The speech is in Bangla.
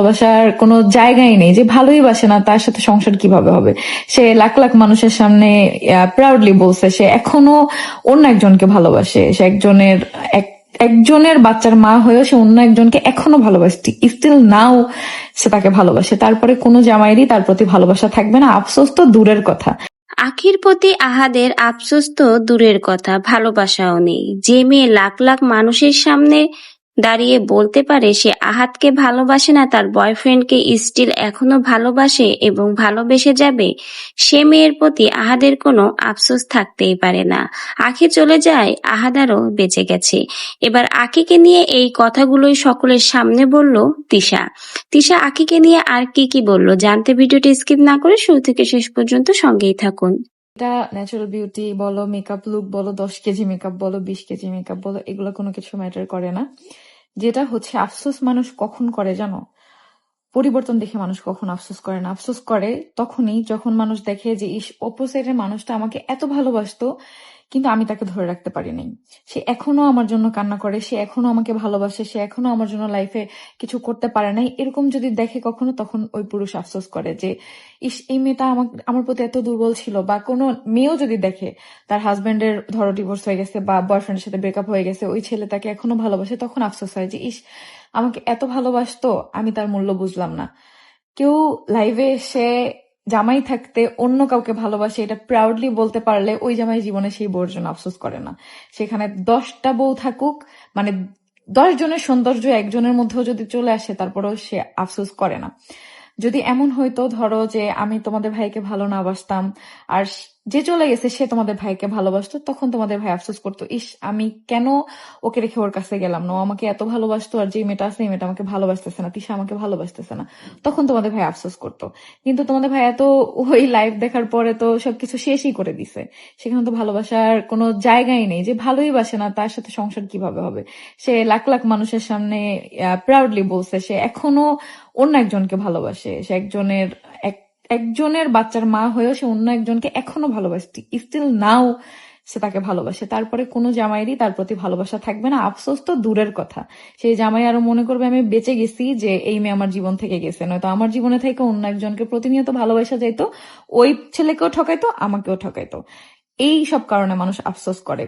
ভালোবাসার কোনো জায়গাই নেই, যে ভালোই বাসে না তার সাথে সংসার কিভাবে হবে। সে লাখ লাখ মানুষের সামনে প্রাউডলি বলছে সে এখনো অন্য একজনকে ভালোবাসে, সে একজনের বাচ্চার মা হয়েও সে অন্য একজনকে এখনো ভালোবাসে, স্টিল নাও সে তাকে ভালোবাসে। তারপরে কোনো জামাইরই তার প্রতি ভালোবাসা থাকবে না, আফসোস তো দূরের কথা। আখির প্রতি আহাদের আফসোস তো দূরের কথা, ভালোবাসাও নেই। যে মেয়ে লাখ লাখ মানুষের সামনে দাঁড়িয়ে বলতে পারে সে আহাদকে ভালোবাসে না, তার বয়ফ্রেন্ডকে স্টিল এখনো ভালোবাসে এবং ভালোবেসে যাবে, সে মেয়ের প্রতি আহাদের কোনো আফসোস থাকতেই পারে না। আখি চলে যায়, আহাদ আরও বেঁচে গেছে। এবার আখিকে নিয়ে এই কথাগুলোই সকলের সামনে বলল তিশা। তিশা আখিকে নিয়ে আর কি কি বললো জানতে ভিডিওটি স্কিপ না করে শুরু থেকে শেষ পর্যন্ত সঙ্গেই থাকুন। এটা ন্যাচারাল বিউটি বলো, মেকআপ লুক বলো, 10 কেজি মেকআপ বলো, 20 কেজি মেকআপ বলো, এগুলো কোনো কিছু ম্যাটার করে না। যেটা হচ্ছে আফসোস মানুষ কখন করে জানো? পরিবর্তন দেখে মানুষ কখন আফসোস করে না, আফসোস করে তখনই যখন মানুষ দেখে যে ইস অপোজিটের মানুষটা আমাকে এত ভালোবাসতো কিন্তু আমি তাকে ধরে রাখতে পারিনি। সে এখনো আমার জন্য কান্না করে, সে এখনো আমাকে ভালোবাসে, সে এখনো আমার জন্য লাইফে কিছু করতে পারে নাই, এরকম যদি দেখে কখনো, তখন ওই পুরুষ আফসোস করে যে ইস এই মেয়েটা আমার প্রতি এত দুর্বল ছিল। বা কোনো মেয়েও যদি দেখে তার হাজবেন্ডের ধরো ডিভোর্স হয়ে গেছে বা বয়ফ্রেন্ডের সাথে ব্রেকআপ হয়ে গেছে, ওই ছেলে তাকে এখনো ভালোবাসে, তখন আফসোস হয় যে ইস আমাকে এত ভালোবাসতো, আমি তার মূল্য বুঝলাম না। কেউ লাইভে এসে জামাই থাকতে অন্য কাউকে ভালোবাসে এটা প্রাউডলি বলতে পারলে ওই জামাই জীবনে সেই বউর জন্য আফসোস করে না। সেখানে 10টা বউ থাকুক, মানে 10 জনের সৌন্দর্য একজনের মধ্যেও যদি চলে আসে তারপরেও সে আফসোস করে না। যদি এমন হইতো ধরো যে আমি তোমাদের ভাইকে ভালো না বাসতাম আর যে চলে গেছে সে তোমাদের ভাইকে ভালোবাসতো, তখন তোমাদের ভাই আফসোস করতো ইস আমি কেন ওকে রেখে ওর কাছে গেলাম না, ও আমাকে এত ভালোবাসতো আর যে মেয়েটা আছে এই মেয়েটা আমাকে ভালোবাসতেছে না, তিশা আমাকে ভালোবাসতেছে না, তখন তোমাদের ভাই আফসোস করতো। কিন্তু তোমাদের ভাই এত ওই লাইভ দেখার পরে তো সবকিছু শেষই করে দিছে, সেখানে তো ভালোবাসার কোনো জায়গাই নেই, যে ভালোই বাসে না তার সাথে সংসার কিভাবে হবে। সে লাখ লাখ মানুষের সামনে প্রাউডলি বলছে সে এখনো অন্য একজনকে ভালোবাসে, সে একজনের বাচ্চার মা হয়েও সে অন্য একজনকে এখনো ভালোবাসে, স্টিল নাও সে তাকে ভালোবাসে। তারপরে কোনো জামাইরই তার প্রতি ভালোবাসা থাকবে না, আফসোস তো দূরের কথা। সেই জামাই আরো মনে করবে আমি বেঁচে গেছি যে এই মেয়ে আমার জীবন থেকে গেছে, নয়তো আমার জীবনে থেকে অন্য একজনকে প্রতিনিয়ত ভালোবাসা যাইতো, ওই ছেলেকেও ঠকাইতো আমাকেও ঠকাইতো। এই সব কারণে মানুষ আফসোস করে।